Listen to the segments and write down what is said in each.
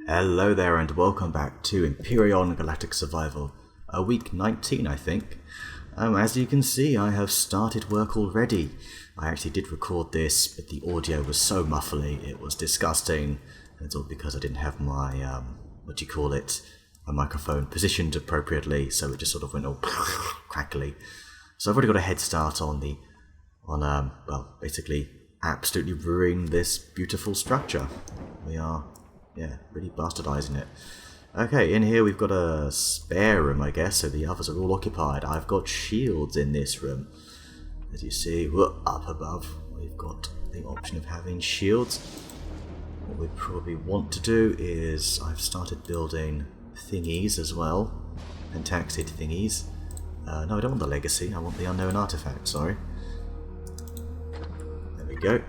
Hello there and welcome back to Empyrion Galactic Survival, week 19 I think. As you can see, I have started work already. I actually did record this, but the audio was so muffly, it was disgusting. And it's all because I didn't have my, my microphone positioned appropriately, so it just sort of went all crackly. So I've already got a head start on basically absolutely ruining this beautiful structure. We are really bastardizing it. Okay, in here we've got a spare room, I guess, so the others are all occupied. I've got shields in this room. As you see, up above, we've got the option of having shields. What we probably want to do is, I've started building thingies as well, pentaxid thingies. No, I don't want the legacy, I want the unknown artifact, sorry. There we go.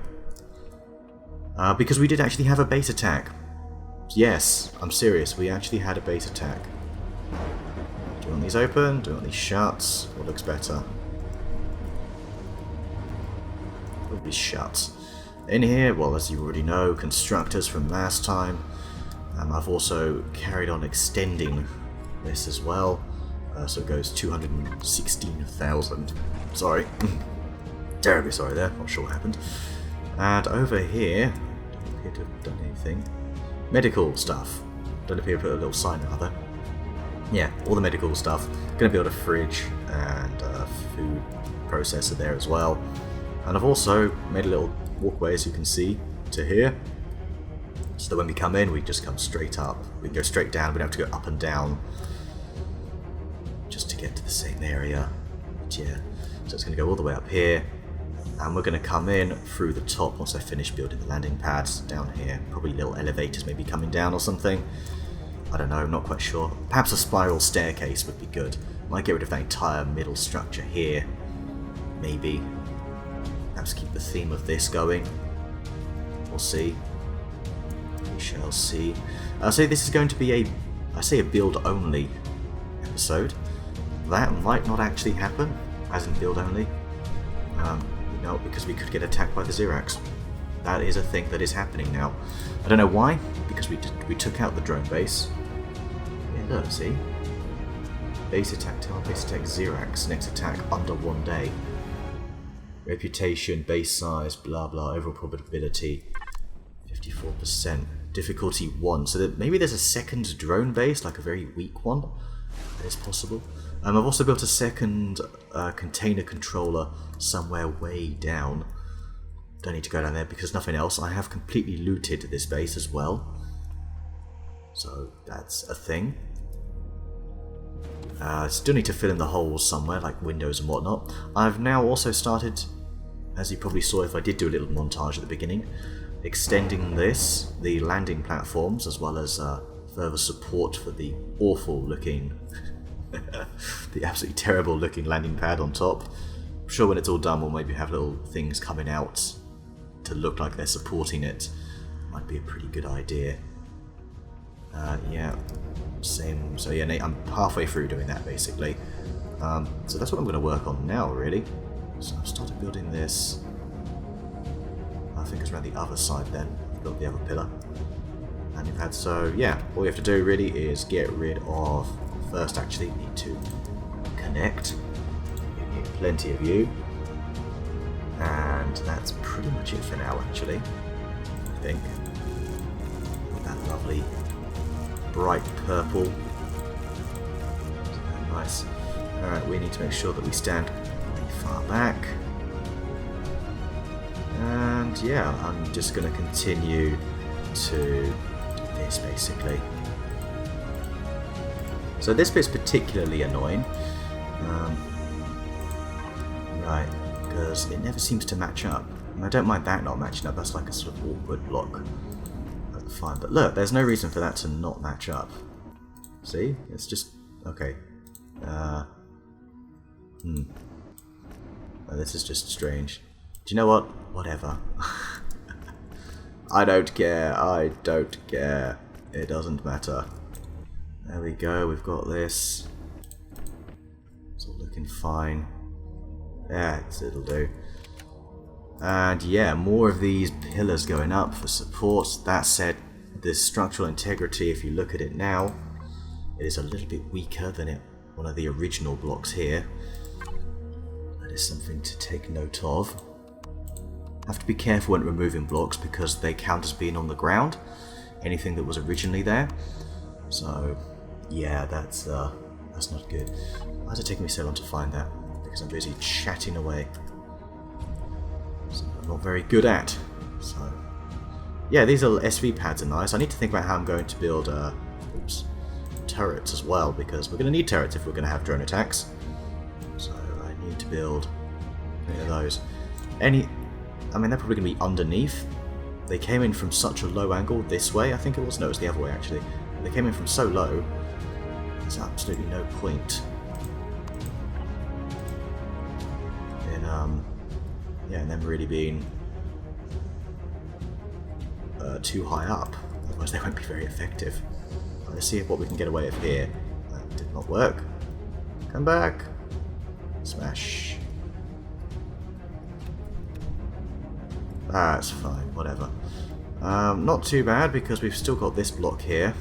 Because we did actually have a base attack. Yes, I'm serious, we actually had a base attack. Do you want these open? Do you want these shut? What looks better? Probably shut. In here, well, as you already know, constructors from last time. I've also carried on extending this as well. So it goes 216,000. Sorry. Terribly sorry there, not sure what happened. And over here, don't appear to have done anything. Medical stuff. Don't appear to put a little sign rather. Yeah, all the medical stuff. Gonna build a fridge and a food processor there as well. And I've also made a little walkway, as you can see, to here. So that when we come in, we just come straight up. We can go straight down, we don't have to go up and down just to get to the same area. But yeah, so it's gonna go all the way up here. And we're going to come in through the top once I finish building the landing pads down here. Probably little elevators maybe coming down or something. I don't know, I'm not quite sure. Perhaps a spiral staircase would be good. Might get rid of that entire middle structure here. Maybe. Perhaps keep the theme of this going. We'll see. We shall see. So this is going to be a build only episode. That might not actually happen, as in build only. No, because we could get attacked by the Xerax. That is a thing that is happening now. I don't know why, because we took out the drone base. Yeah, look, see? Base attack, base attack, Xerax, next attack under 1 day. Reputation, base size, blah blah, overall probability, 54%. Difficulty 1, so that maybe there's a second drone base, like a very weak one. That is possible. I've also built a second container controller somewhere way down. Don't need to go down there because nothing else. I have completely looted this base as well. So that's a thing. Still need to fill in the holes somewhere, like windows and whatnot. I've now also started, as you probably saw if I did do a little montage at the beginning, extending the landing platforms, as well as further support for the awful looking the absolutely terrible looking landing pad on top. I'm sure when it's all done we'll maybe have little things coming out to look like they're supporting it. Might be a pretty good idea. Yeah, same. So yeah, I'm halfway through doing that basically. So that's what I'm going to work on now really. So I've started building this. I think it's around the other side then. I've built the other pillar. And you've had, so yeah, all you have to do really is get rid of, first actually need to connect. You need plenty of you. And that's pretty much it for now actually, I think. With that lovely bright purple. Nice. Alright, we need to make sure that we stand really far back. And yeah, I'm just going to continue to do this basically. So this bit's particularly annoying. Right, because it never seems to match up. And I don't mind that not matching up, that's like a sort of awkward block. That's fine, but look, there's no reason for that to not match up. See? It's just, okay. Oh, this is just strange. Do you know what? Whatever. I don't care, I don't care. It doesn't matter. There we go, we've got this. It's all looking fine. Yeah, it'll do. And yeah, more of these pillars going up for support. That said, this structural integrity, if you look at it now, it is a little bit weaker than one of the original blocks here. That is something to take note of. Have to be careful when removing blocks because they count as being on the ground, anything that was originally there. So yeah, that's not good. Why is it taking me so long to find that? Because I'm busy chatting away. So I'm not very good at. So yeah, these little SV pads are nice. I need to think about how I'm going to build turrets as well, because we're going to need turrets if we're going to have drone attacks. So I need to build any of those. I mean, they're probably going to be underneath. They came in from such a low angle this way, I think it was. No, it was the other way actually. They came in from so low, there's absolutely no point in them really being too high up. Otherwise they won't be very effective. Let's see what we can get away with here. That did not work. Come back. Smash. That's fine, whatever. Not too bad because we've still got this block here.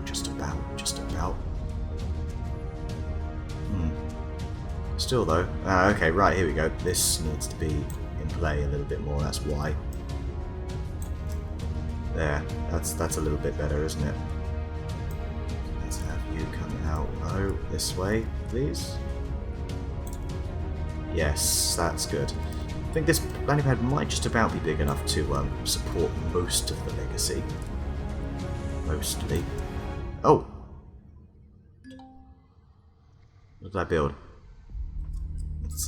Just about. Still though. Okay, right, here we go. This needs to be in play a little bit more, that's why. There, that's a little bit better, isn't it? Let's have you come out. Oh, this way, please. Yes, that's good. I think this landing pad might just about be big enough to support most of the legacy. Mostly. Oh! What did I build? Let's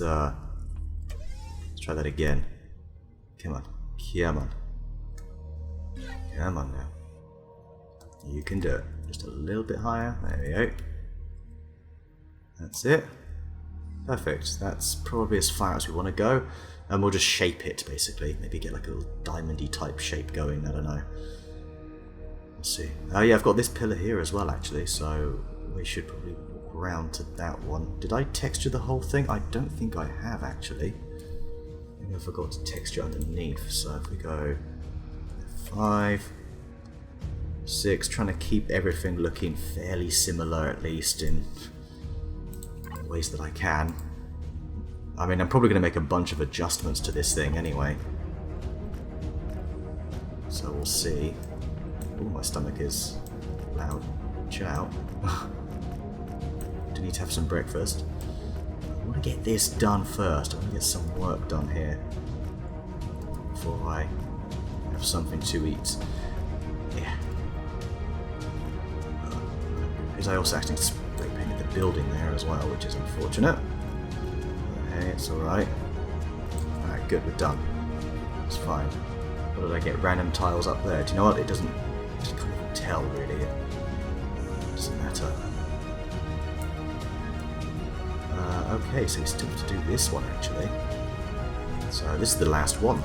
try that again. Come on. Come on. Come on now. You can do it. Just a little bit higher. There we go. That's it. Perfect. That's probably as far as we want to go. And we'll just shape it, basically. Maybe get like a little diamond-y type shape going. I don't know. Let's see. Oh yeah, I've got this pillar here as well, actually. So we should probably walk around to that one. Did I texture the whole thing? I don't think I have, actually. Maybe I forgot to texture underneath. So if we go 5, 6, trying to keep everything looking fairly similar, at least in ways that I can. I mean, I'm probably going to make a bunch of adjustments to this thing anyway. So we'll see. Oh, my stomach is loud. Chill out. Do need to have some breakfast. I want to get this done first. I want to get some work done here before I have something to eat. Yeah. Because I also actually spray painted the building there as well, which is unfortunate. Okay, it's alright. Alright, good, we're done. It's fine. What did I get? Random tiles up there. Do you know what? It doesn't... I just can't even tell, really. It doesn't matter. Okay, so we still have to do this one, actually. So this is the last one.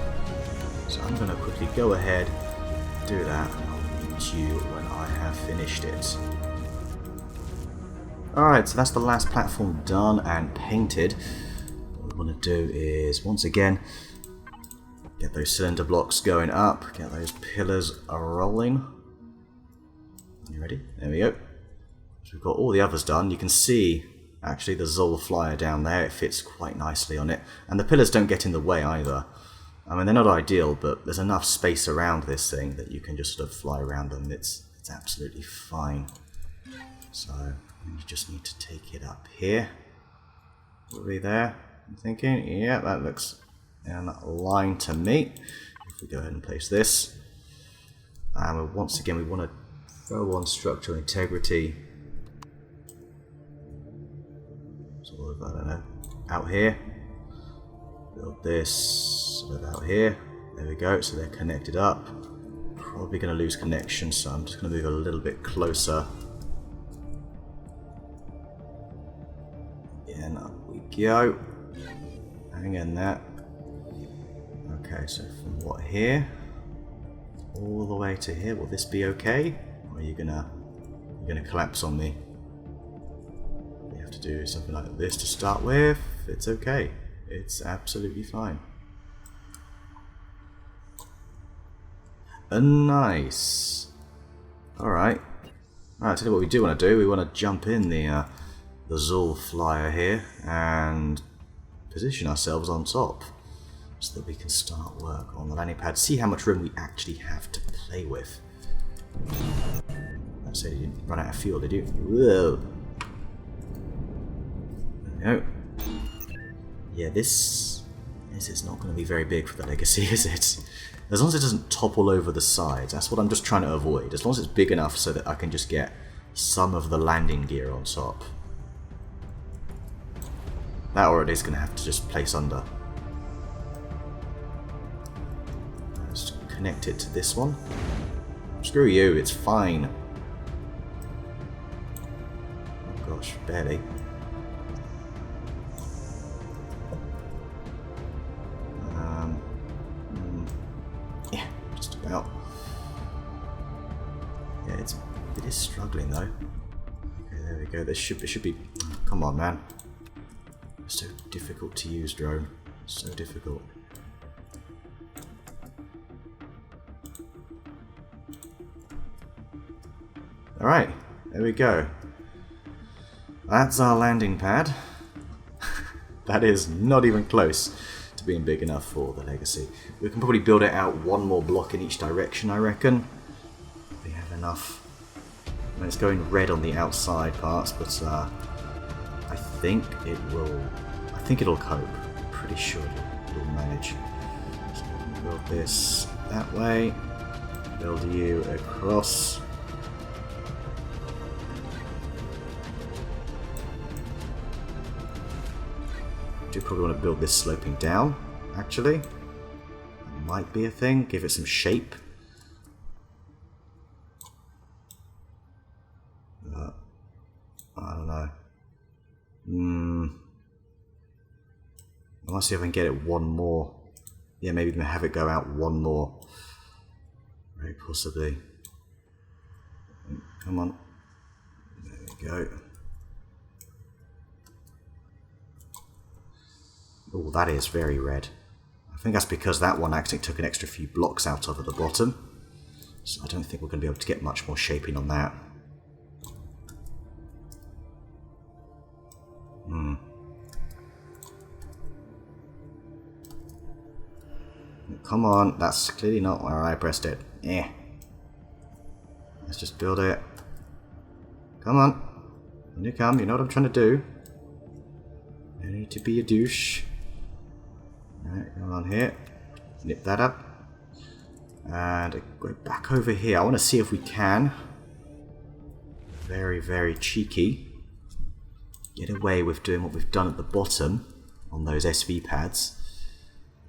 So I'm going to quickly go ahead, do that, and I'll meet you when I have finished it. Alright, so that's the last platform done and painted. What we want to do is, once again, get those cylinder blocks going up, get those pillars rolling. You ready? There we go. So we've got all the others done. You can see, actually, the Zol flyer down there. It fits quite nicely on it. And the pillars don't get in the way either. I mean, they're not ideal, but there's enough space around this thing that you can just sort of fly around them. It's absolutely fine. So, you just need to take it up here. Will be there, I'm thinking. Yeah, that looks in line to me. If we go ahead and place this. And once again, we want to throw on structural integrity. Sort of, I don't know, out here. Build this out here. There we go. So they're connected up. Probably going to lose connection, so I'm just going to move a little bit closer. And up we go. Hang in there. Okay, so from what here? All the way to here. Will this be okay? Or are you gonna collapse on me? We have to do something like this to start with. It's okay. It's absolutely fine. Nice. Alright. Alright, tell you what we do want to do. We want to jump in the Zul flyer here and position ourselves on top so that we can start work on the landing pad. See how much room we actually have to play with. I'd say you didn't run out of fuel, did you? Whoa. There we go. Yeah, this is not going to be very big for the Legacy, is it? As long as it doesn't topple over the sides, that's what I'm just trying to avoid. As long as it's big enough so that I can just get some of the landing gear on top. That or it is going to have to just place under. Let's connect it to this one. Screw you, it's fine. Oh gosh, barely. Yeah, just about. Yeah, it is struggling though. Okay, there we go. It should be. Come on, man. It's so difficult to use, drone. So difficult. Alright, there we go. That's our landing pad. That is not even close to being big enough for the Legacy. We can probably build it out one more block in each direction, I reckon. We have enough. I mean, it's going red on the outside parts, but I think it'll cope. I'm pretty sure it'll manage. So we'll build this that way. Build you across. I do probably want to build this sloping down, actually. That might be a thing. Give it some shape. I don't know. I want to see if I can get it one more. Yeah, maybe even have it go out one more. Very possibly. Come on. There we go. Oh, that is very red. I think that's because that one actually took an extra few blocks out of at the bottom. So I don't think we're going to be able to get much more shaping on that. Come on, that's clearly not where I pressed it. Let's just build it. Come on. When you come, you know what I'm trying to do. You need to be a douche. Alright, come on here. Nip that up. And go back over here. I want to see if we can. Very, very cheeky. Get away with doing what we've done at the bottom on those SV pads.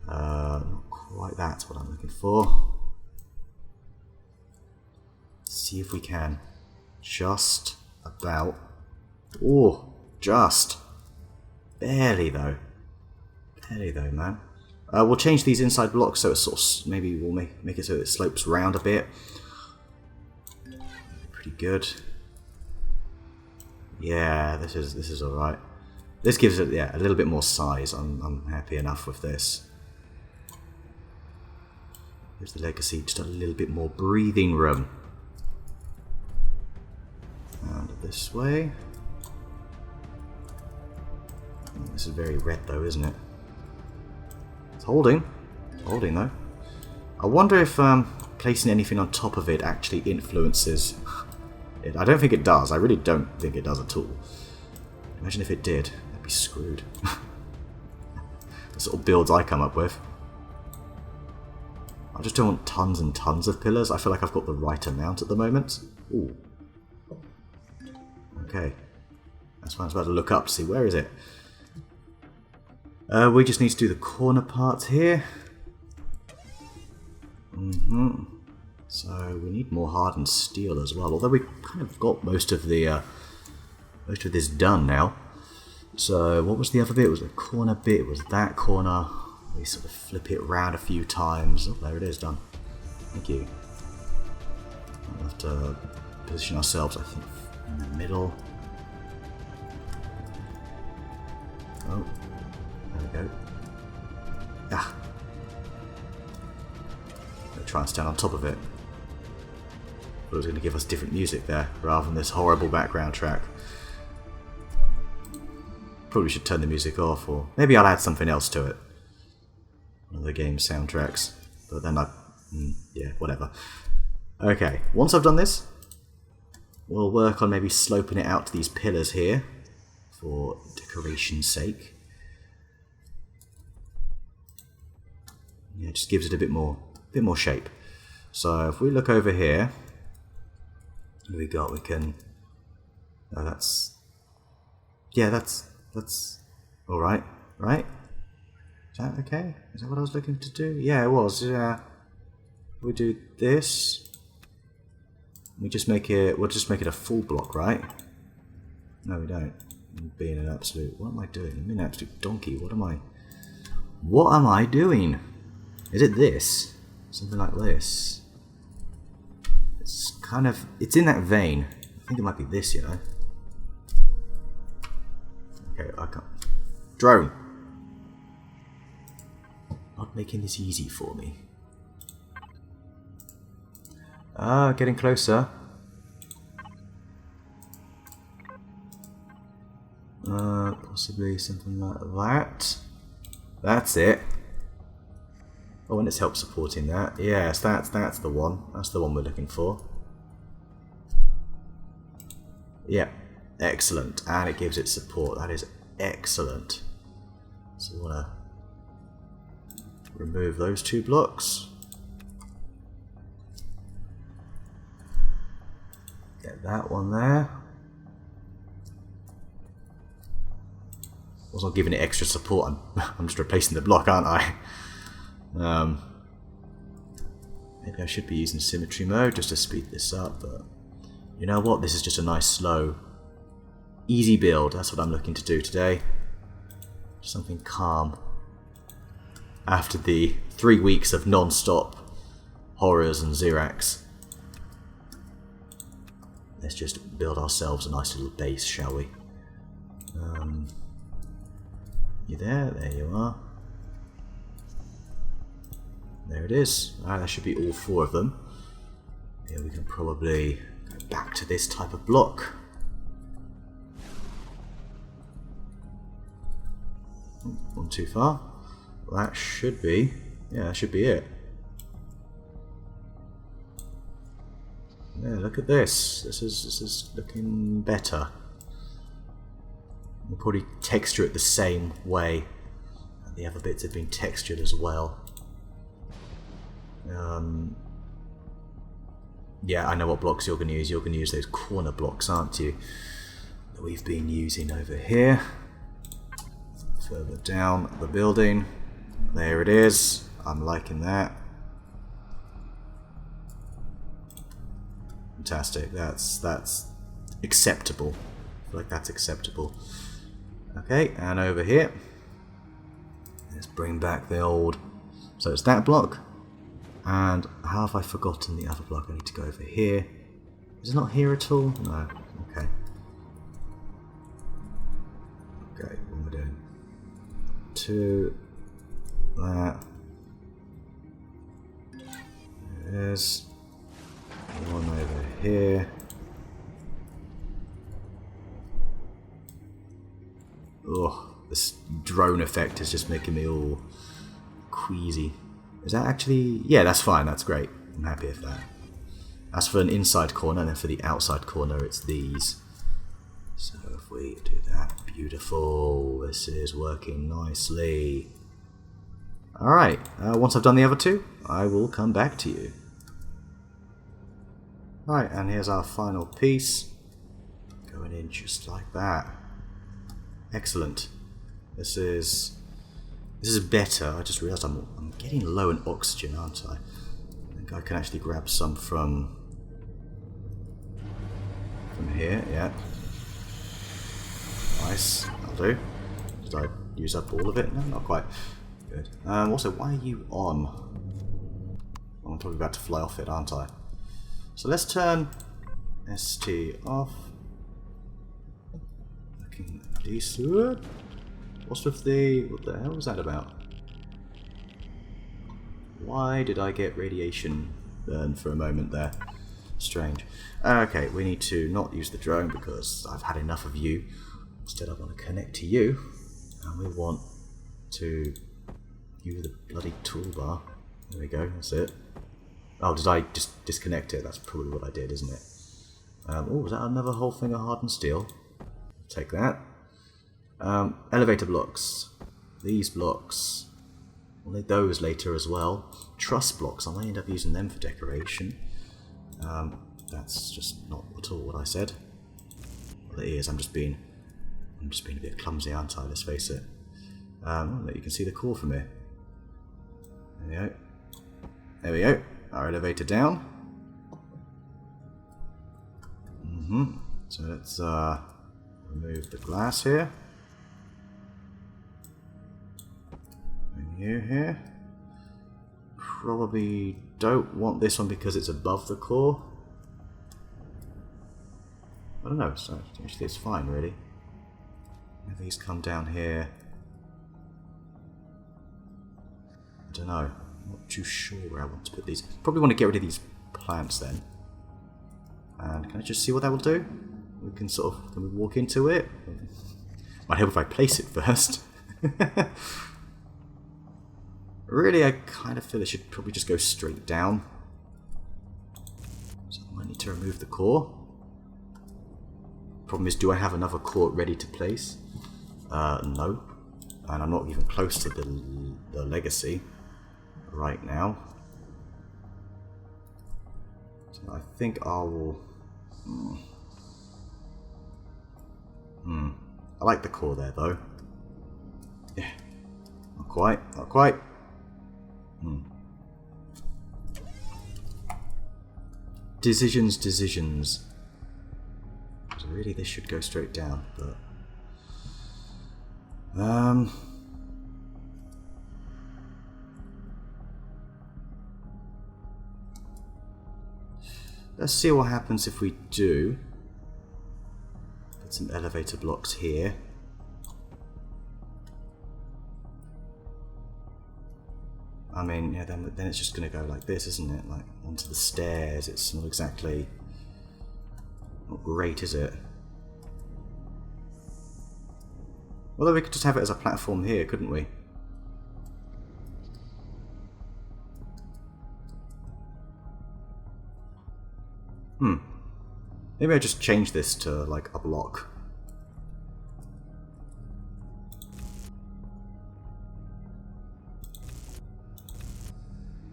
Not quite that's what I'm looking for. See if we can. Just about. Oh, just. Barely though. Barely though, man. We'll change these inside blocks so it's sort of, maybe we'll make it so it slopes round a bit. Pretty good. Yeah, this is all right. This gives it a little bit more size. I'm happy enough with this. Gives the Legacy just a little bit more breathing room. And this way. Oh, this is very red though, isn't it? It's holding. It's holding though. I wonder if placing anything on top of it actually influences it. I don't think it does. I really don't think it does at all. Imagine if it did. I'd be screwed. The sort of builds I come up with. I just don't want tons and tons of pillars. I feel like I've got the right amount at the moment. Ooh. Okay. That's why I was about to look up to see where is it. We just need to do the corner parts here. So we need more hardened steel as well. Although we've kind of got most of this done now. So what was the other bit? It was the corner bit. It was that corner. We sort of flip it around a few times. Oh, there it is, done. Thank you. We'll have to position ourselves, I think, in the middle. Oh, there we go. Ah. try and stand on top of it. But it was going to give us different music there, rather than this horrible background track. Probably should turn the music off, or maybe I'll add something else to it. One of the game soundtracks. But then yeah, whatever. Okay, once I've done this, we'll work on maybe sloping it out to these pillars here, for decoration's sake. Yeah, it just gives it a bit more shape. So if we look over here, what do we got? We can. Oh, that's all right, right? Is that okay? Is that what I was looking to do? Yeah, it was. Yeah. We do this. We'll just make it a full block, right? No, we don't. I'm being an absolute. What am I doing? I'm being an absolute donkey. What am I doing? Is it this? Something like this? It's kind of. It's in that vein. I think it might be this, you know. Okay, I can't. Drone! Not making this easy for me. Ah, getting closer. Possibly something like that. That's it. Oh, and it's help supporting that. Yes, that's the one. That's the one we're looking for. Yeah, excellent. And it gives it support. That is excellent. So we want to remove those 2 blocks. Get that one there. I was not giving it extra support. I'm just replacing the block, aren't I? Maybe I should be using symmetry mode just to speed this up, but you know what? This is just a nice, slow, easy build. That's what I'm looking to do today. Something calm. After the 3 weeks of non-stop horrors and Xerax. Let's just build ourselves a nice little base, shall we? You there? There you are. There it is. Alright, that should be all 4 of them. Yeah, we can probably go back to this type of block. Not too far. Well, that should be. Yeah, that should be it. Yeah, look at this. This is looking better. We'll probably texture it the same way. And the other bits have been textured as well. Yeah, I know what blocks you're going to use. You're going to use those corner blocks, aren't you? That we've been using over here. Further down the building. There it is. I'm liking that. Fantastic. That's acceptable. I feel like that's acceptable. Okay, and over here. Let's bring back the old. So it's that block. And how have I forgotten the other block? I need to go over here. Is it not here at all? No. Okay. Okay, what am I doing? 2. That. There it is. 1 over here. Oh, this drone effect is just making me all queasy. Is that actually... Yeah, that's fine. That's great. I'm happy with that. As for an inside corner, and then for the outside corner, it's these. So if we do that, beautiful. This is working nicely. Alright, once I've done the other 2, I will come back to you. Right, and here's our final piece. Going in just like that. Excellent. This is better. I just realised I'm getting low in oxygen, aren't I? I think I can actually grab some from here, yeah. Nice, that'll do. Did I use up all of it? No, not quite. Good. Also, why are you on? I'm probably about to fly off it, aren't I? So let's turn ST off. Looking decent. What's with the... What the hell was that about? Why did I get radiation burn for a moment there? Strange. Okay, we need to not use the drone because I've had enough of you. Instead I want to connect to you. And we want to use the bloody toolbar. There we go, that's it. Oh, did I just disconnect it? That's probably what I did, isn't it? Oh, was that another whole thing of hardened steel? Take that. Elevator blocks. These blocks. We'll need those later as well. Truss blocks. I may end up using them for decoration. That's just not at all what I said. Well, it is. I'm just being a bit clumsy, aren't I? Let's face it. You can see the core from here. There we go. There we go. Our elevator down. So let's remove the glass here. Bring you here. Probably don't want this one because it's above the core. I don't know, so actually it's fine really. If these come down here. I don't know. I'm not too sure where I want to put these. Probably want to get rid of these plants then. And can I just see what that will do? We can can we walk into it? Might help if I place it first. Really, I kind of feel it should probably just go straight down. So I might need to remove the core. Problem is, do I have another core ready to place? No. And I'm not even close to the legacy right now. So I think I will... I like the core there though. Yeah. Not quite, not quite. Decisions. So really this should go straight down, but... Let's see what happens if we do. Put some elevator blocks here. I mean, yeah, then it's just going to go like this, isn't it? Like, onto the stairs. It's not exactly... not great, is it? Although we could just have it as a platform here, couldn't we? Maybe I just change this to, like, a block.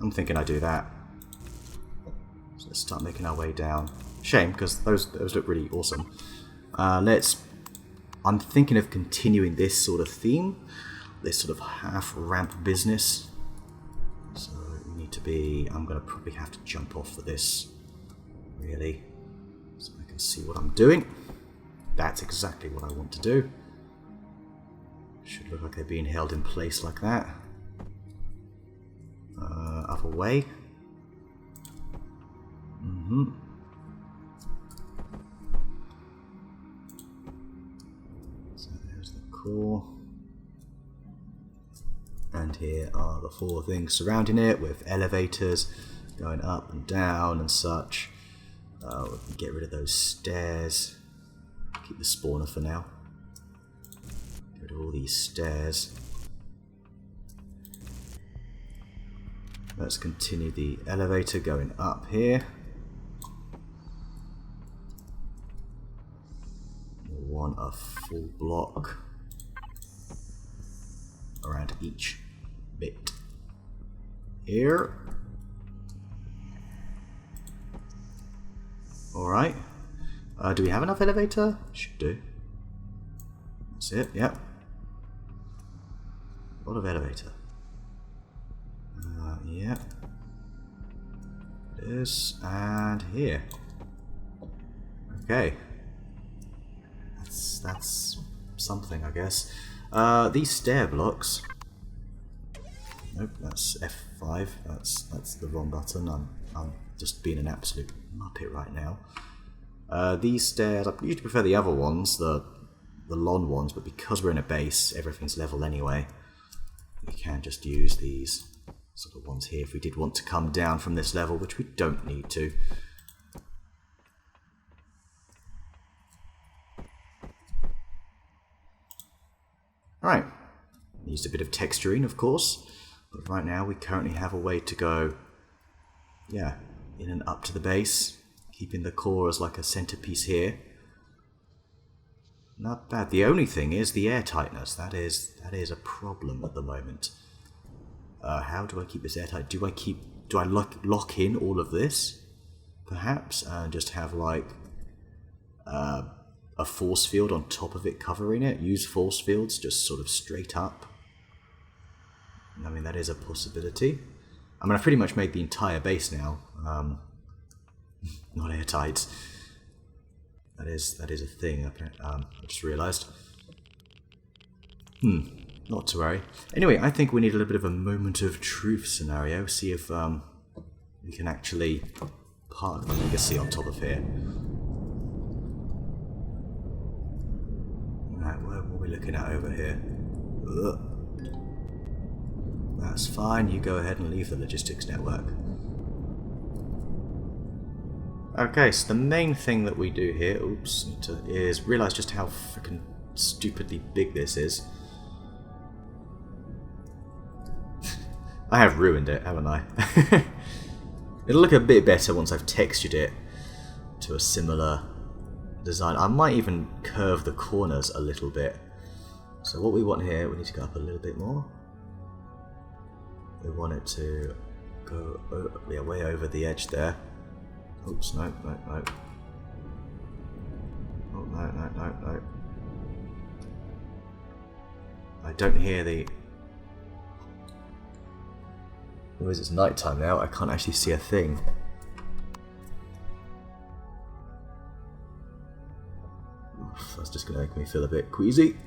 I'm thinking I do that. So let's start making our way down. Shame, because those look really awesome. I'm thinking of continuing this sort of theme. This sort of half-ramp business. So we need to be... I'm going to probably have to jump off for this. Really. So I can see what I'm doing. That's exactly what I want to do. Should look like they're being held in place like that. Other way. So there's the core. And here are the four things surrounding it with elevators going up and down and such. We can get rid of those stairs. Keep the spawner for now. Get rid of all these stairs. Let's continue the elevator going up here. We'll want a full block around each bit here. Alright. Do we have enough elevator? Should do. That's it, yep. A lot of elevator. Yeah. This and here. Okay. That's something, I guess. These stair blocks. Nope, that's F5. That's the wrong button. I'm just being an absolute muppet right now. These stairs, I usually prefer the other ones, the long ones, but because we're in a base, everything's level anyway. We can just use these sort of ones here if we did want to come down from this level, which we don't need to. Right, needs a bit of texturing, of course, but right now we currently have a way to go, yeah, in and up to the base, keeping the core as like a centerpiece here. Not bad. The only thing is the air tightness. That is a problem at the moment. How do I keep this airtight? Do I lock in all of this, perhaps, and just have like a force field on top of it covering it? Use force fields just sort of straight up. I mean, that is a possibility. I mean, I've pretty much made the entire base now. Not airtight. That is a thing. I just realised. Not to worry. Anyway, I think we need a little bit of a moment of truth scenario. See if we can actually park the legacy on top of here. Right, what are we looking at over here? Ugh. That's fine. You go ahead and leave the logistics network. Okay, so the main thing that we do here, is realise just how freaking stupidly big this is. I have ruined it, haven't I? It'll look a bit better once I've textured it to a similar design. I might even curve the corners a little bit. So what we want here, we need to go up a little bit more. We want it to go way over the edge there. Oops, no. Oh, no. I don't hear the... Because it's night time now, I can't actually see a thing. Oof, that's just going to make me feel a bit queasy.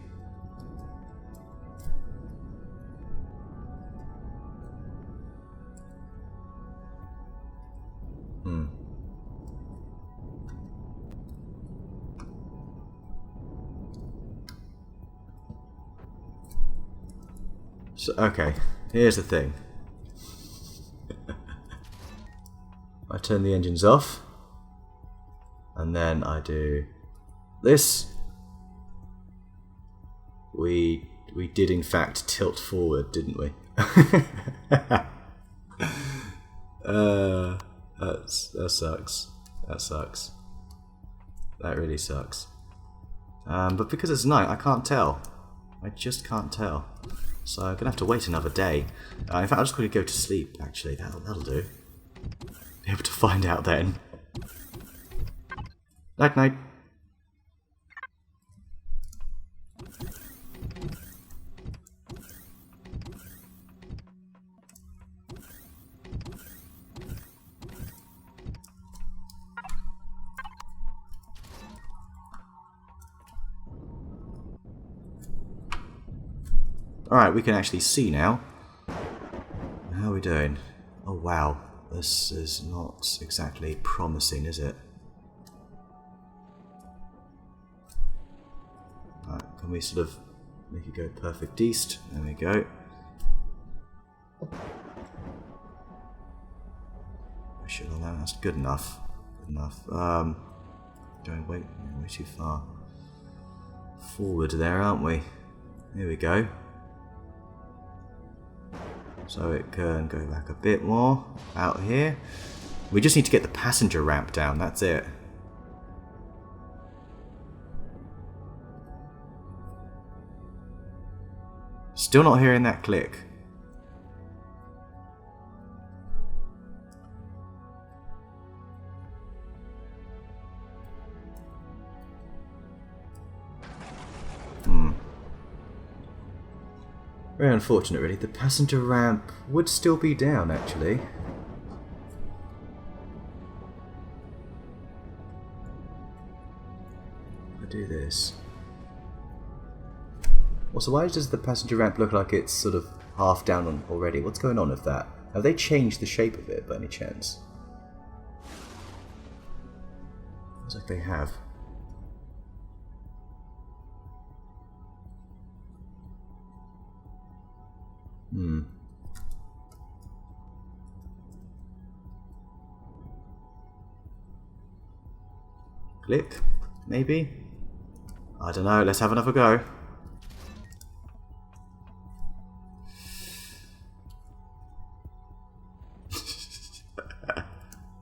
So, okay, here's the thing. I turn the engines off, and then I do this. We did in fact tilt forward, didn't we? That sucks. That sucks. That really sucks. But because it's night, I can't tell. I just can't tell. So I'm gonna have to wait another day. In fact, I'm just gonna go to sleep. Actually, that'll do. Be able to find out then. Night, night. Alright, we can actually see now. How are we doing? Oh wow, this is not exactly promising, is it? Right, can we sort of make it go perfect east? There we go. Shit on that, that's good enough. Good enough. Going way too far forward there, aren't we? Here we go. So it can go back a bit more out here. We just need to get the passenger ramp down, that's it. Still not hearing that click. Very unfortunate, really. The passenger ramp would still be down, actually. If I do this. Also, why does the passenger ramp look like it's sort of half down already? What's going on with that? Have they changed the shape of it by any chance? Looks like they have. Click, maybe? I don't know, let's have another go.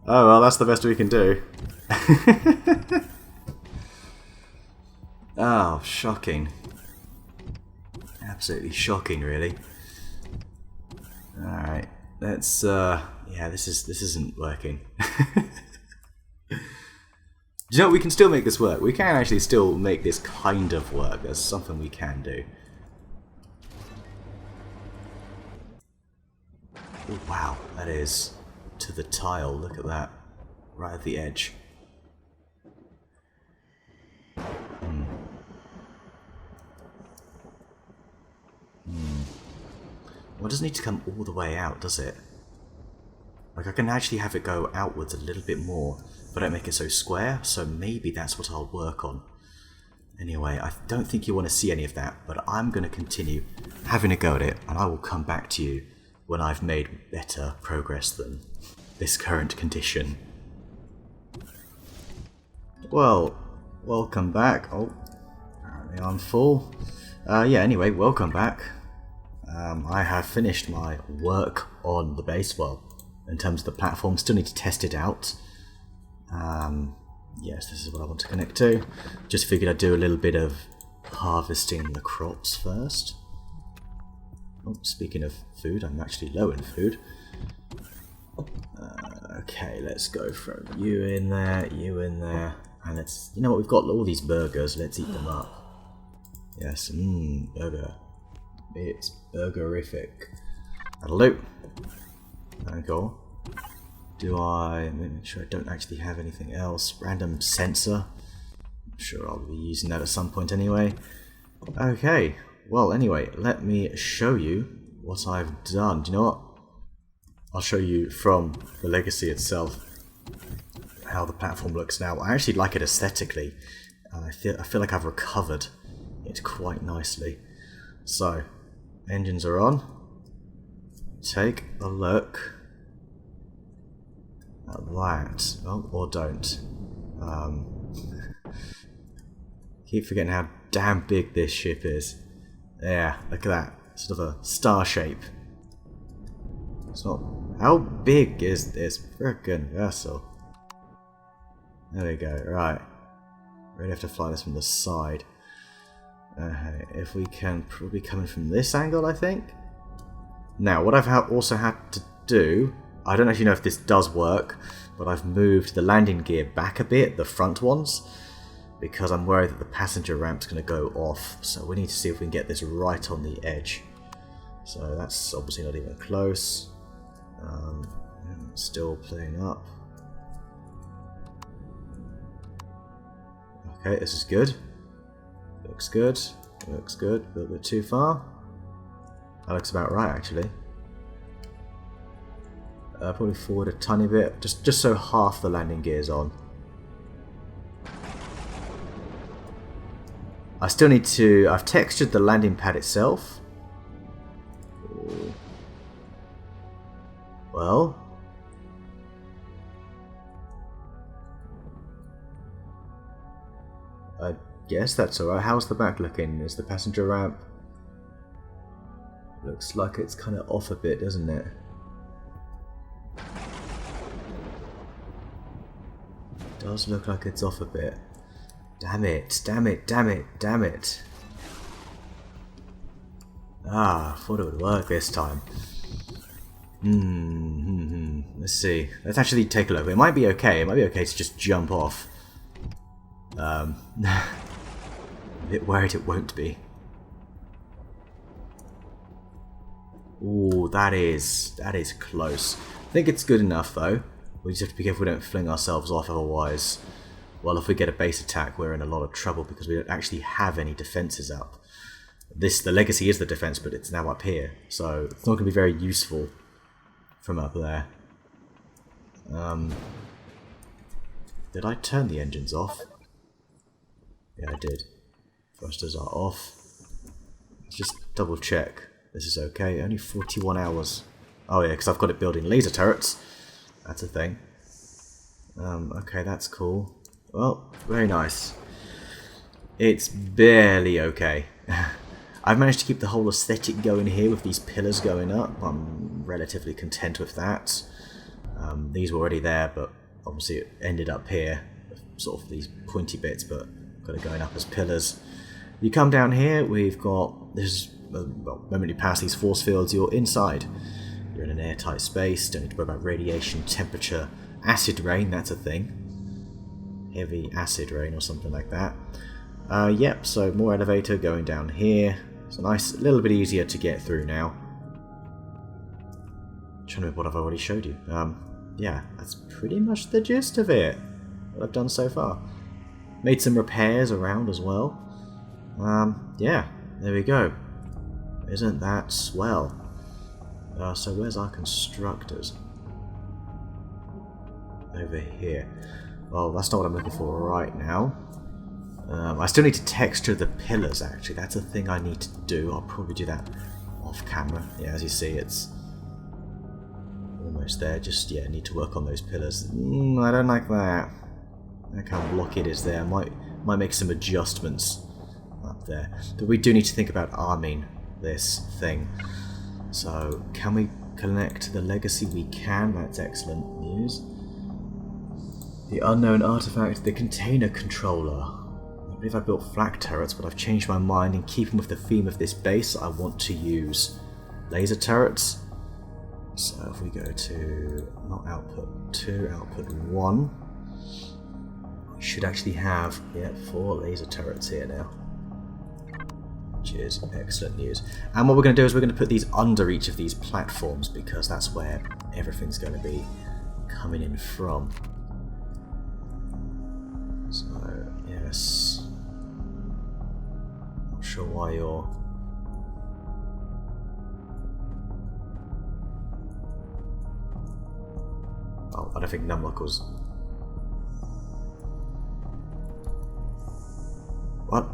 Oh well, that's the best we can do. Oh, shocking. Absolutely shocking, really. Alright, let's, yeah, this isn't working. You know, we can still make this work. We can actually still make this kind of work. There's something we can do. Oh, wow, that is to the tile. Look at that. Right at the edge. Well, it doesn't need to come all the way out, does it? Like, I can actually have it go outwards a little bit more, but I don't make it so square, so maybe that's what I'll work on. Anyway, I don't think you want to see any of that, but I'm going to continue having a go at it, and I will come back to you when I've made better progress than this current condition. Well, welcome back. Oh, apparently I'm full. Yeah, anyway, welcome back. I have finished my work on the base. Well, in terms of the platform, still need to test it out. Yes, this is what I want to connect to. Just figured I'd do a little bit of harvesting the crops first. Oh, speaking of food, I'm actually low in food. Okay, let's go from you in there, and let's, you know what, we've got all these burgers, let's eat them up. Yes, burger. It's burgerific. That'll do. There we go. Do I make sure I don't actually have anything else? Random sensor. I'm sure I'll be using that at some point anyway. Okay. Well, anyway, let me show you what I've done. Do you know what? I'll show you from the legacy itself how the platform looks now. I actually like it aesthetically. I feel like I've recovered it quite nicely. So, engines are on. Take a look at that. Oh, or don't. Keep forgetting how damn big this ship is. Yeah, look at that. Sort of a star shape. It's not... How big is this frickin' vessel? There we go, right. Really have to fly this from the side. Okay, if we can, probably coming from this angle, I think. Now, what I've also had to do, I don't actually know if this does work, but I've moved the landing gear back a bit, the front ones, because I'm worried that the passenger ramp's going to go off. So we need to see if we can get this right on the edge. So that's obviously not even close. Still playing up. Okay, this is good. Looks good. Looks good. A little bit too far. That looks about right, actually. Probably forward a tiny bit, just so half the landing gear's on. I still need to... I've textured the landing pad itself. Ooh. Well... I guess that's alright. How's the back looking? Is the passenger ramp... Looks like it's kind of off a bit, doesn't it? Does look like it's off a bit. Damn it, damn it, damn it, damn it. Ah, I thought it would work this time. Let's see. Let's actually take a look. It might be okay. It might be okay to just jump off. A bit worried it won't be. Ooh, that is close. I think it's good enough though. We just have to be careful we don't fling ourselves off, otherwise, well, if we get a base attack, we're in a lot of trouble because we don't actually have any defences up. The legacy is the defence, but it's now up here, so it's not going to be very useful from up there. Did I turn the engines off? Yeah, I did. Thrusters are off. Let's just double check. This is okay. Only 41 hours. Oh yeah, because I've got it building laser turrets. That's a thing. Okay, that's cool. Well, very nice. It's barely okay. I've managed to keep the whole aesthetic going here with these pillars going up. I'm relatively content with that. These were already there, but obviously it ended up here. Sort of these pointy bits, but got it going up as pillars. You come down here, we've got this. Well, when you pass these force fields, you're inside. You're in an airtight space. Don't need to worry about radiation, temperature, acid rain. That's a thing. Heavy acid rain or something like that. Yep. So more elevator going down here. It's a nice, little bit easier to get through now. I'm trying to remember what I've already showed you. Yeah, that's pretty much the gist of it. What I've done so far. Made some repairs around as well. Yeah, there we go. Isn't that swell? So where's our constructors? Over here. Well, that's not what I'm looking for right now. I still need to texture the pillars, actually. That's a thing I need to do. I'll probably do that off camera. Yeah, as you see, it's almost there. Just, yeah, need to work on those pillars. I don't like that. Look how blocky it is there. Might make some adjustments up there. But we do need to think about arming this thing. So, can we connect the legacy? We can. That's excellent news. The unknown artifact, the container controller. I believe I built flak turrets, but I've changed my mind. In keeping with the theme of this base, I want to use laser turrets. So if we go to, not output 2, output 1, we should actually have, yeah, 4 laser turrets here now. Which is excellent news. And what we're going to do is we're going to put these under each of these platforms, because that's where everything's going to be coming in from. So, yes. Not sure why you're... Oh, I don't think Numlock was... What?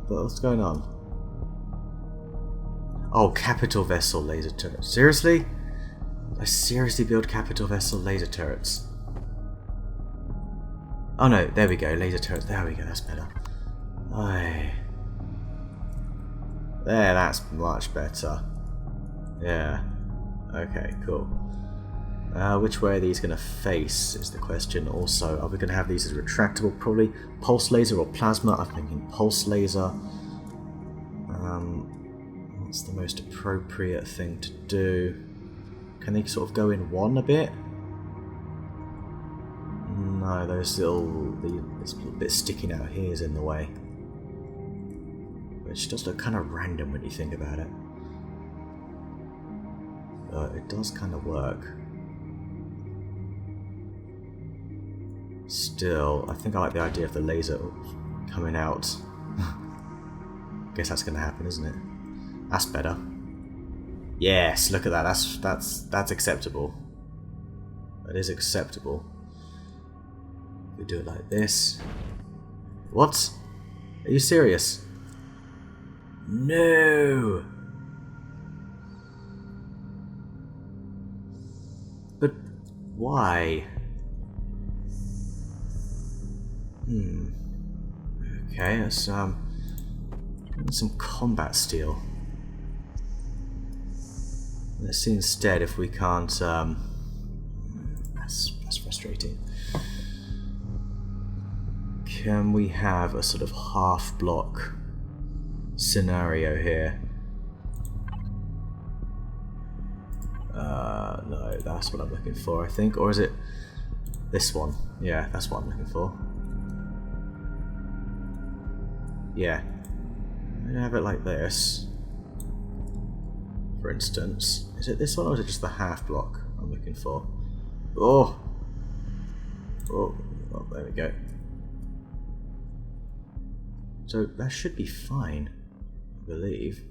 What's going on? Oh, capital vessel laser turrets. Seriously? I seriously build capital vessel laser turrets. Oh no, there we go, laser turrets. There we go, that's better. Aye. There, that's much better. Yeah. Okay, cool. Which way are these going to face is the question. Also, are we going to have these as retractable? Probably pulse laser or plasma. I'm thinking pulse laser. What's the most appropriate thing to do? Can they sort of go in one a bit? No, this little bit sticking out here is in the way. Which does look kind of random when you think about it. But it does kind of work. Still, I think I like the idea of the laser coming out. Guess that's going to happen, isn't it? That's better. Yes, look at that. That's acceptable. That is acceptable. We do it like this. What? Are you serious? No. But why? Okay, let's some combat steel. Let's see instead if we can't. That's frustrating. Can we have a sort of half block scenario here? No, that's what I'm looking for, I think. Or is it this one? Yeah, that's what I'm looking for. Yeah. I'm gonna have it like this. For instance. Is it this one or is it just the half block I'm looking for? Oh! Oh, there we go. So that should be fine, I believe.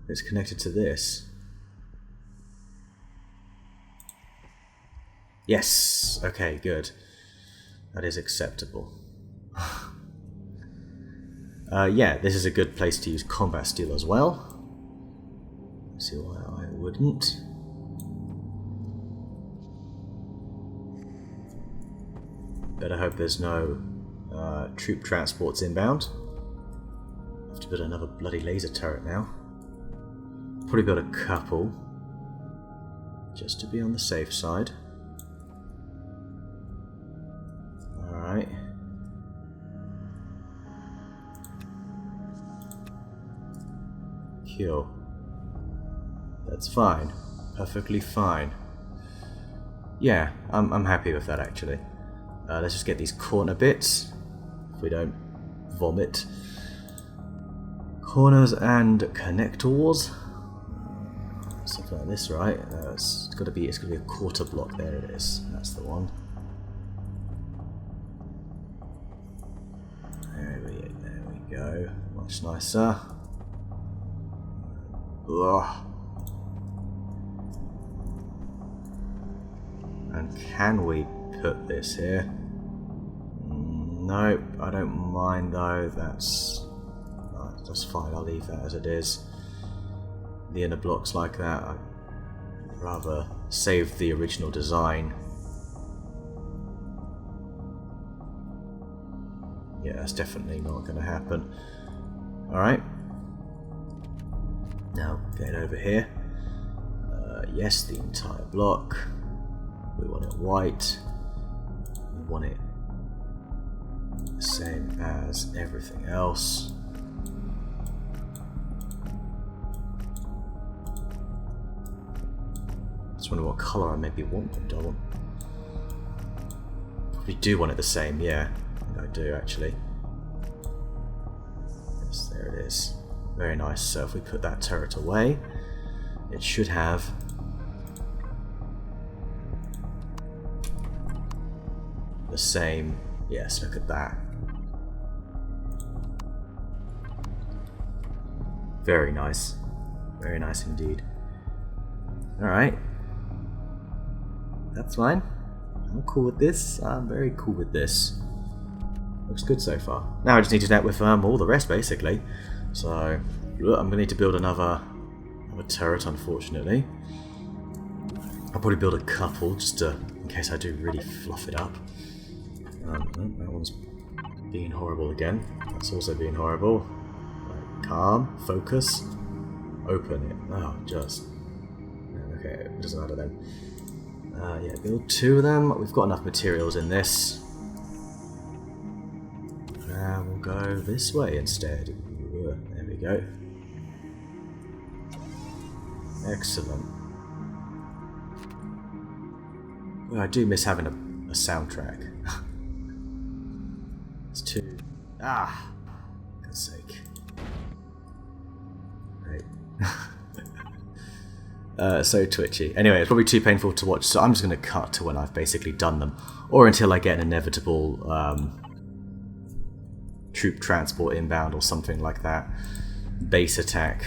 It's connected to this. Yes! Okay, good. That is acceptable. Yeah, this is a good place to use combat steel as well. Let's see why I wouldn't. Better hope there's no troop transports inbound. Have to build another bloody laser turret now. Probably build a couple, just to be on the safe side. Alright. Kill. That's fine. Perfectly fine. Yeah, I'm happy with that actually. Let's just get these corner bits, if we don't vomit. Corners and connectors. Something like this, right? It's got to be a quarter block. There it is. That's the one. There we go. Much nicer. Ugh. And can we put this here? Nope, I don't mind though. That's fine. I'll leave that as it is. The inner blocks like that, I'd rather save the original design. Yeah, that's definitely not going to happen. Alright. Now, get over here. Yes, the entire block. We want it white. We want it the same as everything else. Just wonder what colour I maybe want them, do I want? Probably do want it the same, yeah. I think I do actually. Yes, there it is. Very nice. So if we put that turret away, it should have the same. Yes, look at that. Very nice. Very nice indeed. Alright. That's fine. I'm cool with this. I'm very cool with this. Looks good so far. Now I just need to net with all the rest basically. So I'm going to need to build another turret, unfortunately. I'll probably build a couple just in case I do really fluff it up. That one's being horrible again. That's also being horrible. Right, calm, focus, open it. Oh, just. Okay, it doesn't matter then. Yeah, build two of them. We've got enough materials in this. We'll go this way instead. There we go. Excellent. Well, I do miss having a soundtrack. It's too... Ah! For God's sake. Right. So twitchy. Anyway, it's probably too painful to watch, so I'm just going to cut to when I've basically done them. Or until I get an inevitable troop transport inbound or something like that. Base attack.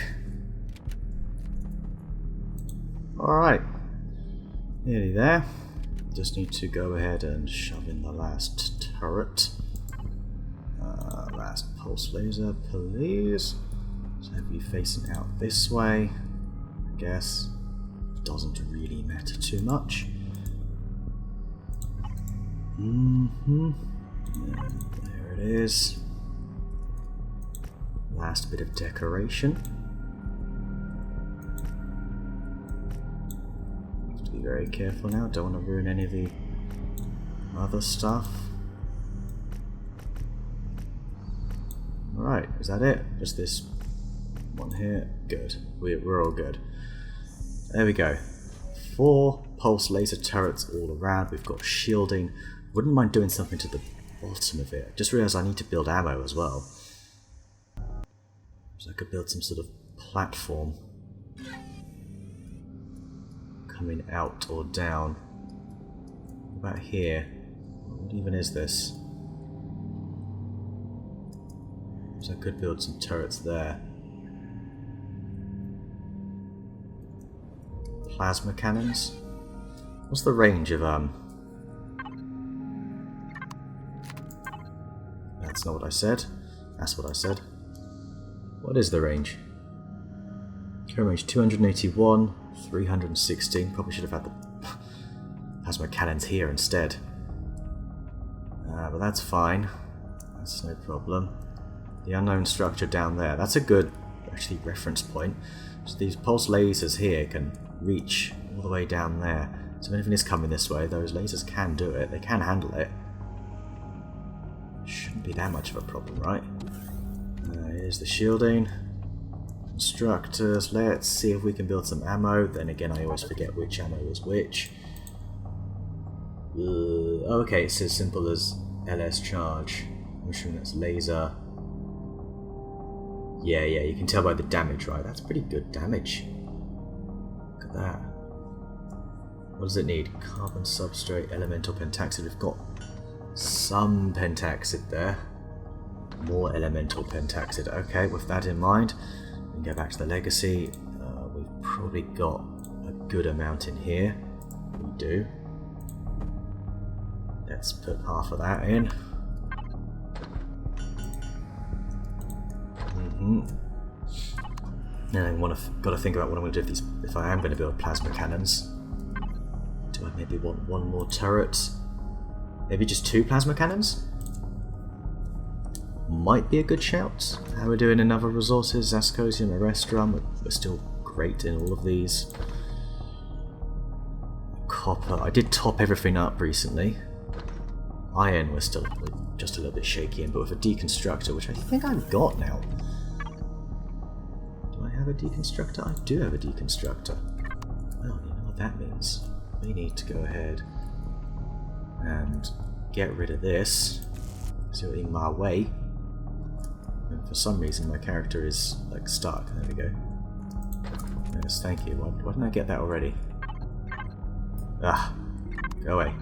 Alright. Nearly there. Just need to go ahead and shove in the last turret. Last pulse laser, please. So have you facing out this way, I guess. Doesn't really matter too much. And there it is. Last bit of decoration. Have to be very careful now, don't want to ruin any of the other stuff. Alright, is that it? Just this one here? Good. We're all good. There we go. 4 pulse laser turrets all around. We've got shielding. Wouldn't mind doing something to the bottom of it. Just realised I need to build ammo as well. So I could build some sort of platform coming out or down. What about here? What even is this? So I could build some turrets there. Plasma cannons? What's the range of That's not what I said. That's what I said. What is the range? Current range 281, 316. Probably should have had the plasma cannons here instead. But that's fine. That's no problem. The unknown structure down there. That's a good, actually, reference point. So these pulse lasers here can reach all the way down there. So if anything is coming this way, those lasers can do it. They can handle it. Shouldn't be that much of a problem, right? Here's the shielding. Constructors. Let's see if we can build some ammo. Then again, I always forget which ammo is which. Okay, it's as simple as LS charge. I'm assuming that's laser. Yeah, you can tell by the damage, right? That's pretty good damage. Look at that. What does it need? Carbon substrate, elemental pentaxid. We've got some pentaxid there. More elemental pentaxid. Okay, with that in mind, we can go back to the legacy. We've probably got a good amount in here. We do. Let's put half of that in. Now I got to think about what I'm going to do if I am going to build plasma cannons. Do I maybe want one more turret? Maybe just 2 plasma cannons? Might be a good shout. How we're doing in other resources, Zascosium, Arestrum, we're still great in all of these. Copper, I did top everything up recently. Iron, we're still just a little bit shaky in, but with a deconstructor, which I think I've got now. Do I have a deconstructor? I do have a deconstructor. Well, you know what that means. We need to go ahead and get rid of this. So in my way. And for some reason my character is like stuck. There we go. Yes, thank you. Why didn't I get that already? Ah, go away.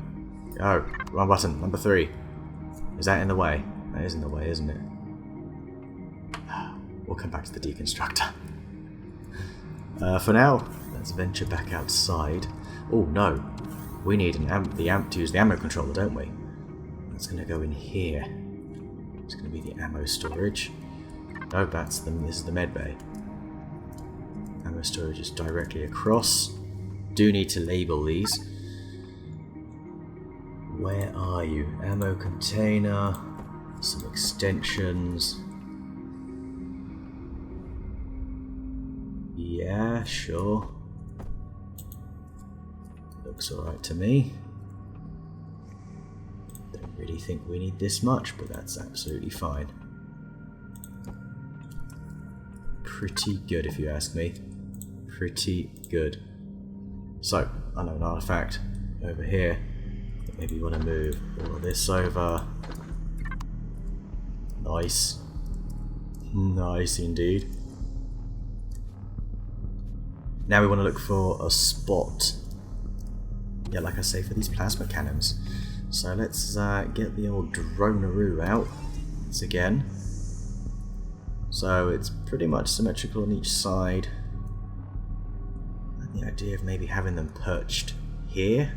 Go. Wrong button. Number 3. Is that in the way? That is in the way, isn't it? We'll come back to the deconstructor. For now, let's venture back outside. Oh no, we need to use the ammo controller, don't we? That's going to go in here. It's going to be the ammo storage. No, this is the med bay. Ammo storage is directly across. Do need to label these. Where are you? Ammo container, some extensions. Yeah, sure. Looks alright to me. Don't really think we need this much, but that's absolutely fine. Pretty good if you ask me. Pretty good. So, unknown artifact over here. Maybe you want to move all of this over. Nice. Nice indeed. Now we want to look for a spot. Yeah, like I say, for these plasma cannons. So let's get the old Dronaroo out once again. So it's pretty much symmetrical on each side. And the idea of maybe having them perched here.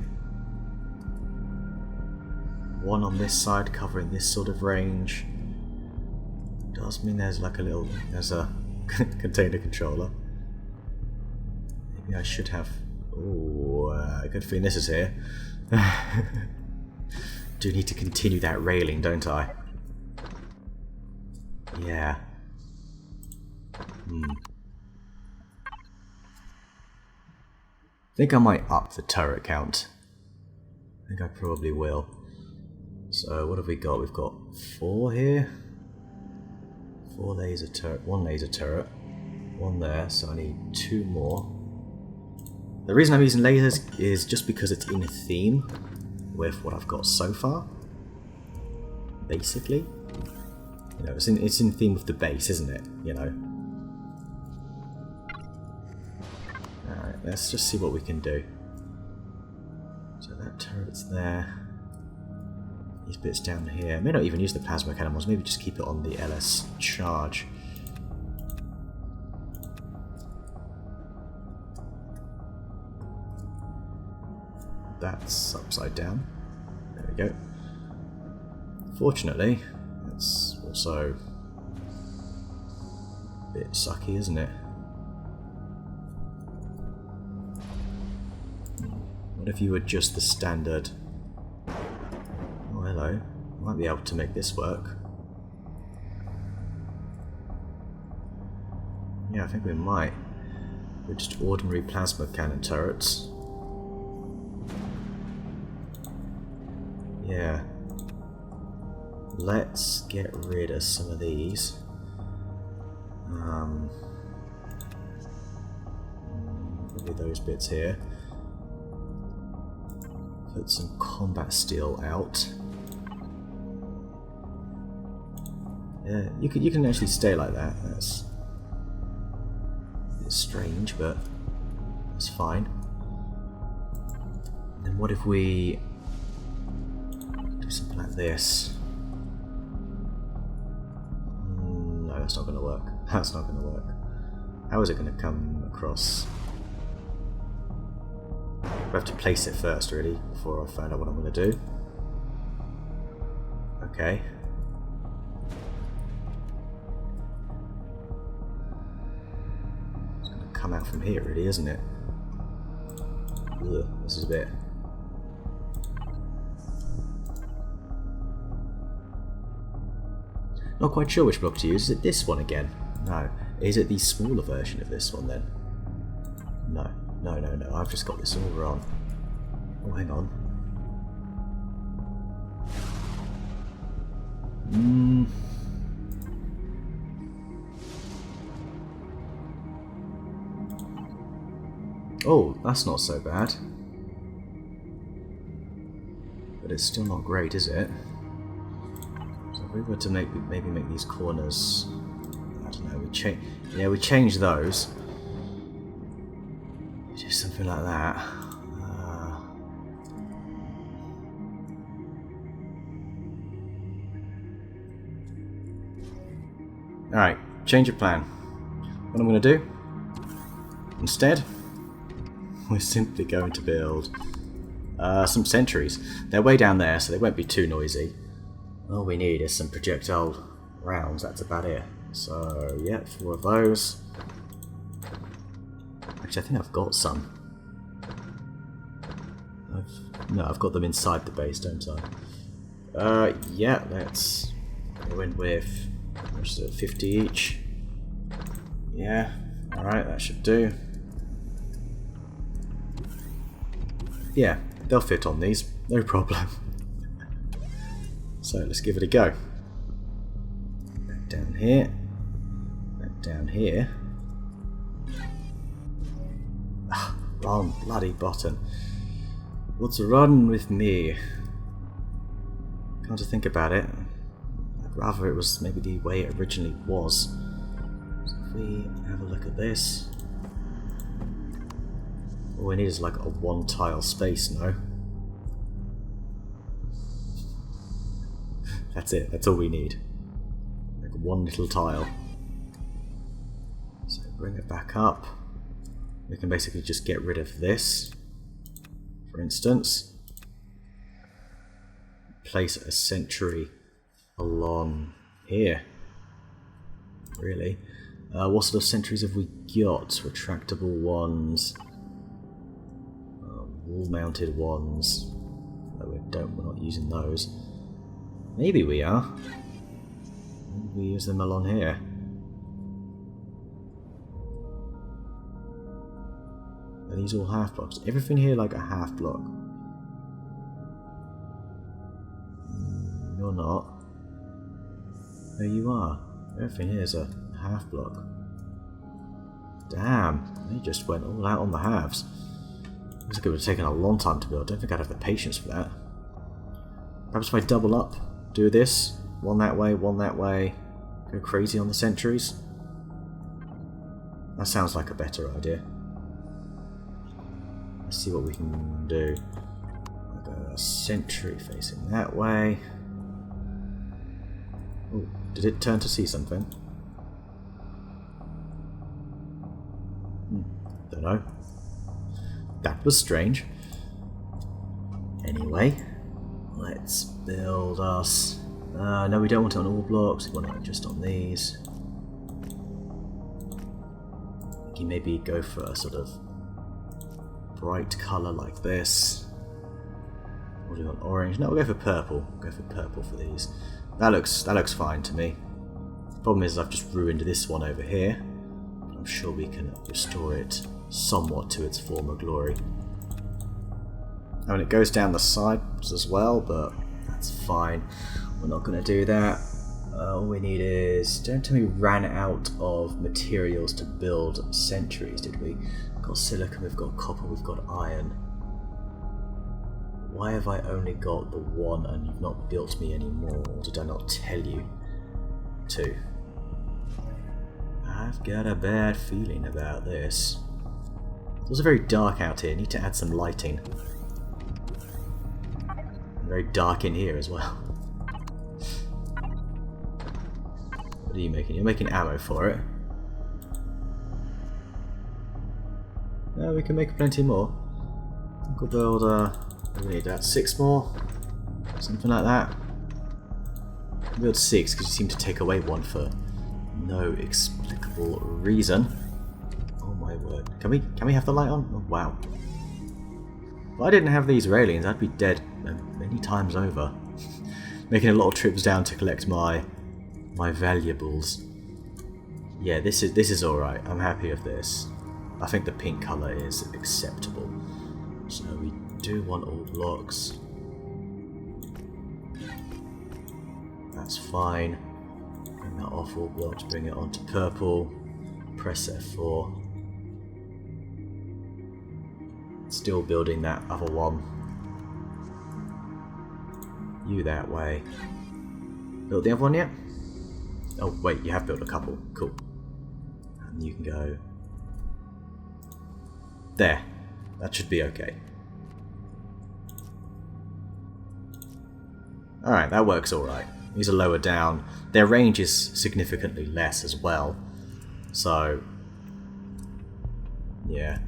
One on this side covering this sort of range. Does mean there's like there's a container controller. Maybe I should have... Oh, good thing this is here. Do need to continue that railing, don't I? Yeah. I think I might up the turret count. I think I probably will. So what have we got? We've got 4 here. 4 laser turret, 1 laser turret, 1 there, so I need 2 more. The reason I'm using lasers is just because it's in theme with what I've got so far. Basically. You know, it's in theme with the base, isn't it? You know. Alright, let's just see what we can do. So that turret's there. These bits down here. I may not even use the plasma cannons, maybe just keep it on the LS charge. That's upside down. There we go. Fortunately, that's also a bit sucky, isn't it? What if you were just the standard... Oh, hello. Might be able to make this work. Yeah, I think we might. We're just ordinary plasma cannon turrets. Yeah. Let's get rid of some of these. Maybe those bits here. Put some combat steel out. Yeah, you can actually stay like that. That's a bit strange, but that's fine. And then what if we do something like this? No, that's not going to work. That's not going to work. How is it going to come across? I have to place it first, really, before I find out what I'm going to do. Okay. It's going to come out from here, really, isn't it? Ugh, this is a bit... Not quite sure which block to use. Is it this one again? No. Is it the smaller version of this one, then? No. No, no, no, I've just got this all wrong. Oh, hang on. Oh, that's not so bad. But it's still not great, is it? So if we were to maybe make these corners... I don't know, we change those. Just something like that. Alright, change of plan. What I'm going to do, instead, we're simply going to build some sentries. They're way down there, so they won't be too noisy. All we need is some projectile rounds, that's about it. So, yeah, 4 of those. Actually, I think I've got some. No, I've got them inside the base, don't I? Yeah, let's go in with 50 each. Yeah, alright, that should do. Yeah, they'll fit on these, no problem. So let's give it a go. Back down here. Back down here. Wrong bloody button. What's wrong with me? Come to think about it, I'd rather it was maybe the way it originally was. So if we have a look at this, all we need is like a 1 tile space, no? That's it, that's all we need. Like 1 little tile. So bring it back up. We can basically just get rid of this, for instance. Place a sentry along here. Really? What sort of sentries have we got? Retractable ones, wall-mounted ones. No, we're not using those. Maybe we are. Maybe we use them along here. Are these all half blocks? Everything here like a half block. You're not. No, you are. Everything here is a half block. Damn, they just went all out on the halves. Looks like it would have taken a long time to build. I don't think I'd have the patience for that. Perhaps if I double up, do this, 1 that way, 1 that way, go crazy on the sentries. That sounds like a better idea. Let's see what we can do. Like a sentry facing that way. Oh, did it turn to see something? Don't know. That was strange. Anyway, let's build us... no, we don't want it on all blocks, we want it just on these. We can maybe go for a sort of bright colour like this. Or do we want orange? No, we'll go for purple. We'll go for purple for these. That looks fine to me. The problem is I've just ruined this one over here. I'm sure we can restore it somewhat to its former glory. I mean, it goes down the sides as well, but that's fine. We're not going to do that. All we need is... Don't tell me we ran out of materials to build sentries, did we? We've got silicon, we've got copper, we've got iron. Why have I only got the one and you've not built me any more? Did I not tell you to? I've got a bad feeling about this. It's also very dark out here. I need to add some lighting. Very dark in here as well. What are you making? You're making ammo for it. No, we can make plenty more. We'll build, we need that 6 more. Something like that. We'll build 6 because you seem to take away 1 for no explicable reason. Oh my word. Can we have the light on? Oh wow. If I didn't have these railings, I'd be dead many times over. Making a lot of trips down to collect my valuables. Yeah, this is alright. I'm happy with this. I think the pink colour is acceptable. So we do want all blocks. That's fine. Bring that off all blocks, bring it onto purple. Press F4. Still building that other one. You that way. Built the other one yet? Oh wait, you have built a couple. Cool. And you can go there. That should be okay. Alright, that works alright. These are lower down. Their range is significantly less as well. So yeah.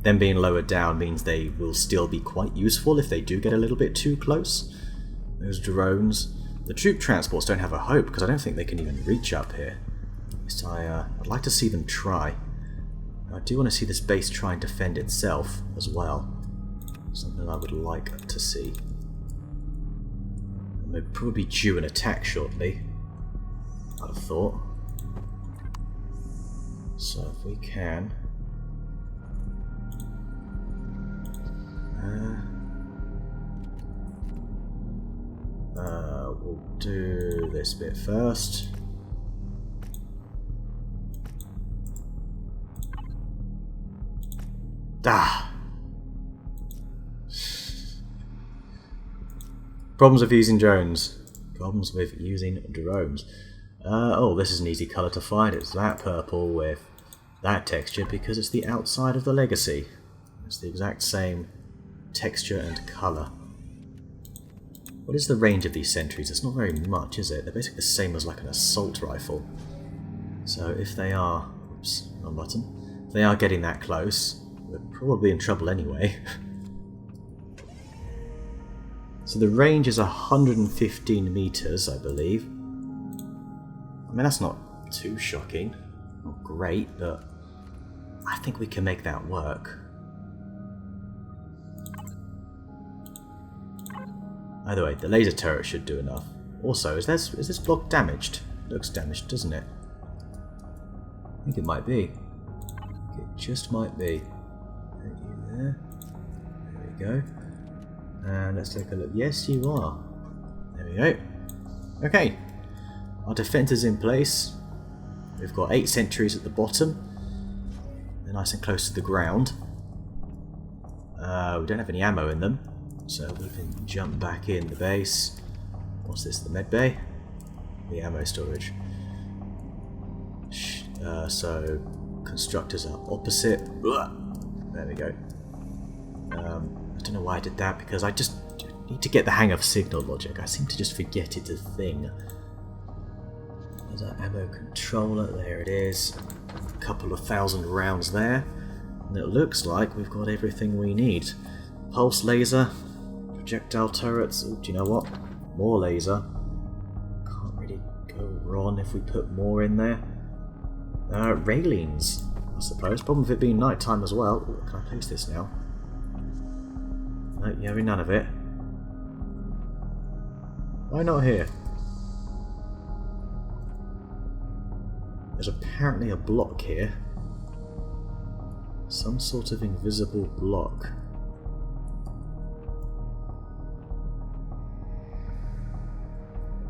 Them being lower down means they will still be quite useful if they do get a little bit too close. Those drones. The troop transports don't have a hope because I don't think they can even reach up here. At least I'd like to see them try. I do want to see this base try and defend itself as well. Something I would like to see. And they'd probably be due an attack shortly, I'd have thought. So if we can... we'll do this bit first. Ah! Problems with using drones. Problems with using drones. Oh, this is an easy colour to find. It's that purple with that texture because it's the outside of the Legacy. It's the exact same texture and colour. What is the range of these sentries? It's not very much, is it? They're basically the same as like an assault rifle. So if they are... Oops, wrong button. If they are getting that close, we're probably in trouble anyway. So the range is 115 meters, I believe. I mean, that's not too shocking. Not great, but I think we can make that work. Either way, the laser turret should do enough. Also, is this block damaged? It looks damaged, doesn't it? I think it might be. It just might be. There. There we go. And let's take a look. Yes, you are. There we go. Okay. Our defense is in place. We've got 8 sentries at the bottom. They're nice and close to the ground. We don't have any ammo in them. So we can jump back in the base. What's this? The med bay? The ammo storage. So constructors are opposite. There we go. I don't know why I did that because I just need to get the hang of signal logic. I seem to just forget it's a thing. There's our ammo controller. There it is. A couple of thousand rounds there. And it looks like we've got everything we need. Pulse laser. Projectile turrets. Ooh, do you know what? More laser. Can't really go wrong if we put more in there. Railings, I suppose. Problem with it being night time as well. Ooh, can I place this now? No, you're having none of it. Why not here? There's apparently a block here. Some sort of invisible block.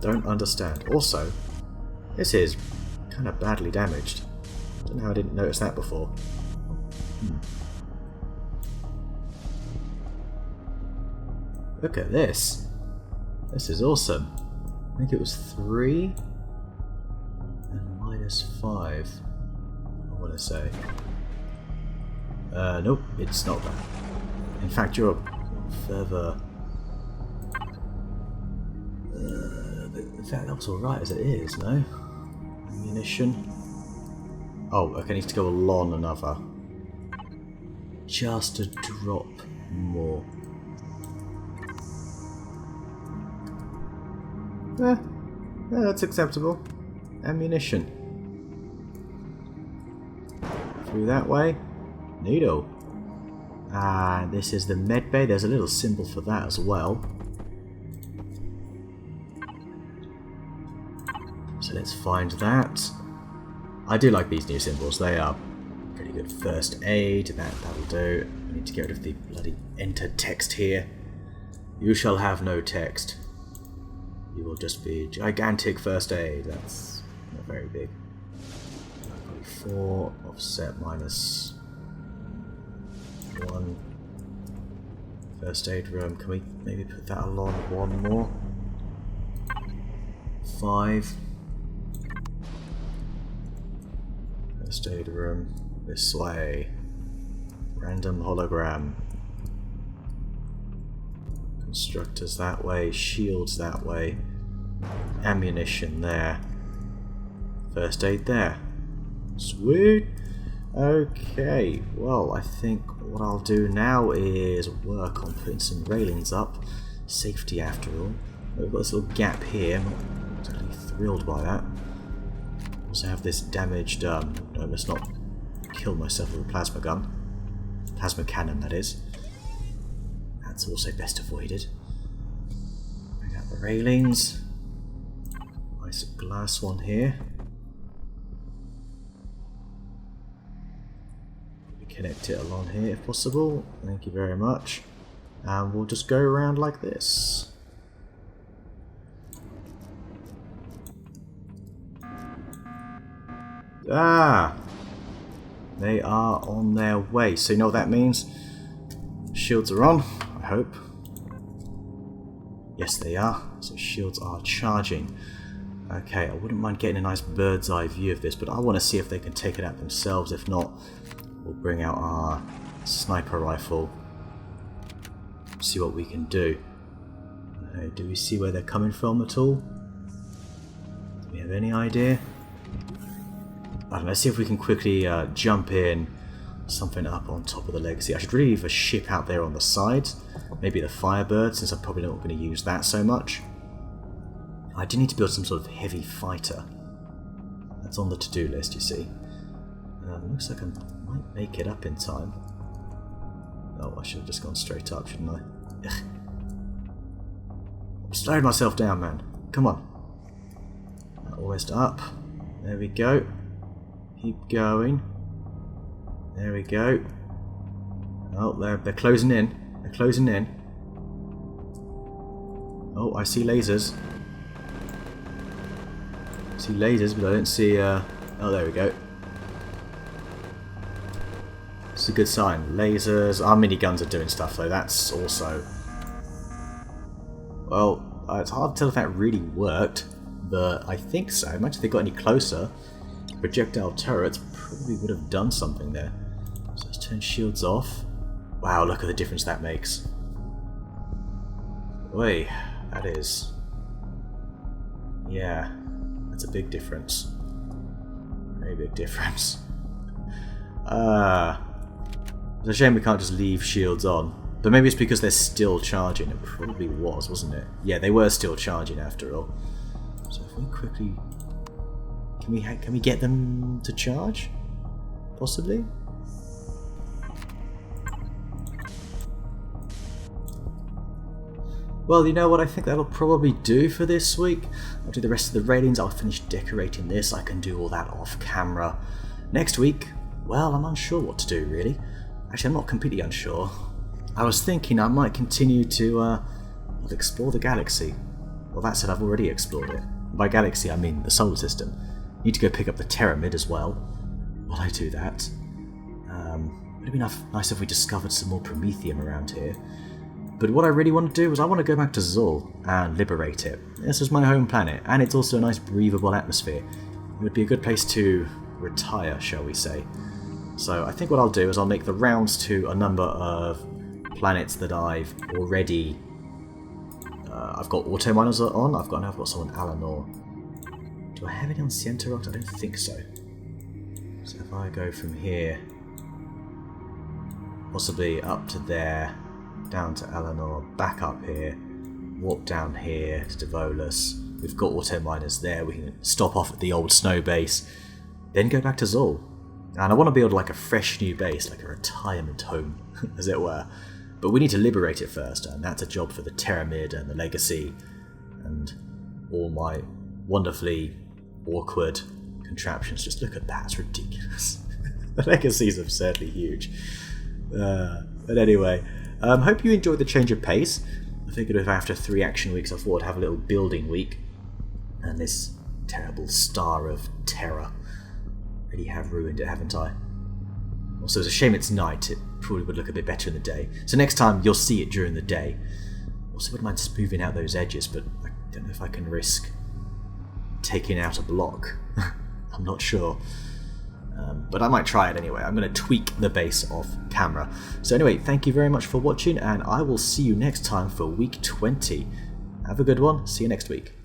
Don't understand. Also, this is kind of badly damaged. Don't know how I didn't notice that before. Look at this. This is awesome. I think it was 3 and -5. I want to say. Nope, it's not that. In fact, you're further. In fact, that was alright as it is, no? Ammunition. Oh, okay, I need to go along another. Just a drop more. Yeah, that's acceptable. Ammunition. Through that way. Neato. Ah, this is the med bay. There's a little symbol for that as well. So let's find that. I do like these new symbols. They are pretty good. First aid. That'll do. I need to get rid of the bloody enter text here. You shall have no text. You will just be gigantic first aid. That's not very big. 4 offset -1. First aid room. Can we maybe put that along one more? 5. First aid room. This way. Random hologram. Constructors that way. Shields that way. Ammunition there. First aid there. Sweet. Okay, well, I think what I'll do now is work on putting some railings up. Safety, after all. We've got this little gap here. I'm not totally thrilled by that. Also have this damaged, no, let's not kill myself with a plasma gun. Plasma cannon, that is. That's also best avoided. Bring out the railings. Nice glass one here. Connect it along here if possible. Thank you very much. And we'll just go around like this. Ah! They are on their way. So you know what that means? Shields are on, I hope. Yes, they are. So shields are charging. Okay, I wouldn't mind getting a nice bird's eye view of this, but I want to see if they can take it out themselves. If not, we'll bring out our sniper rifle. See what we can do. Do we see where they're coming from at all? Do we have any idea? I don't know, let's see if we can quickly jump in. Something up on top of the legacy. I should really leave a ship out there on the side. Maybe the Firebird, since I'm probably not going to use that so much. I do need to build some sort of heavy fighter. That's on the to-do list, you see. Looks like I might make it up in time. Oh, I should have just gone straight up, shouldn't I? Ugh. I'm slowing myself down, man. Come on. Almost up. There we go. Keep going. There we go. Oh, they're closing in. They're closing in. Oh, I see lasers. I see lasers, but I don't see... Oh, there we go. It's a good sign. Lasers. Our miniguns are doing stuff, though. That's also... Well, it's hard to tell if that really worked, but I think so. Imagine if they got any closer. Projectile turrets probably would have done something there. So let's turn shields off. Wow, look at the difference that makes. Oi, that is... Yeah, that's a big difference. Very big difference. It's a shame we can't just leave shields on. But maybe it's because they're still charging. It probably was, wasn't it? Yeah, they were still charging after all. So if we quickly... Can we get them to charge? Possibly? Well, you know what, I think that'll probably do for this week. I'll do the rest of the railings, I'll finish decorating this, I can do all that off camera. Next week, well, I'm unsure what to do, really. Actually, I'm not completely unsure. I was thinking I might continue to explore the galaxy. Well, that said, I've already explored it. By galaxy, I mean the solar system. Need to go pick up the Pyramid as well. While I do that, it'd be nice if we discovered some more Promethium around here. But what I really want to do is I want to go back to Zul and liberate it. This is my home planet, and it's also a nice breathable atmosphere. It would be a good place to retire, shall we say. So I think what I'll do is I'll make the rounds to a number of planets that I've already... I've got auto miners on, I've got some on Alanor. Do I have any on Sientarot? I don't think so. So if I go from here, possibly up to there, down to Alanor, back up here, walk down here to Devolus. We've got auto miners there, we can stop off at the old snow base, then go back to Zul. And I want to build like a fresh new base, like a retirement home, as it were. But we need to liberate it first, and that's a job for the Pyramid and the Legacy, and all my wonderfully awkward contraptions. Just look at that, it's ridiculous. The Legacy is absurdly huge. But anyway, hope you enjoyed the change of pace. I figured if after 3 action weeks I thought I'd have a little building week, and this terrible star of terror. Really have ruined it, haven't I? Also, it's a shame it's night. It probably would look a bit better in the day. So next time, you'll see it during the day. Also, wouldn't mind smoothing out those edges, but I don't know if I can risk taking out a block. I'm not sure. But I might try it anyway. I'm going to tweak the base off camera. So anyway, thank you very much for watching, and I will see you next time for week 20. Have a good one. See you next week.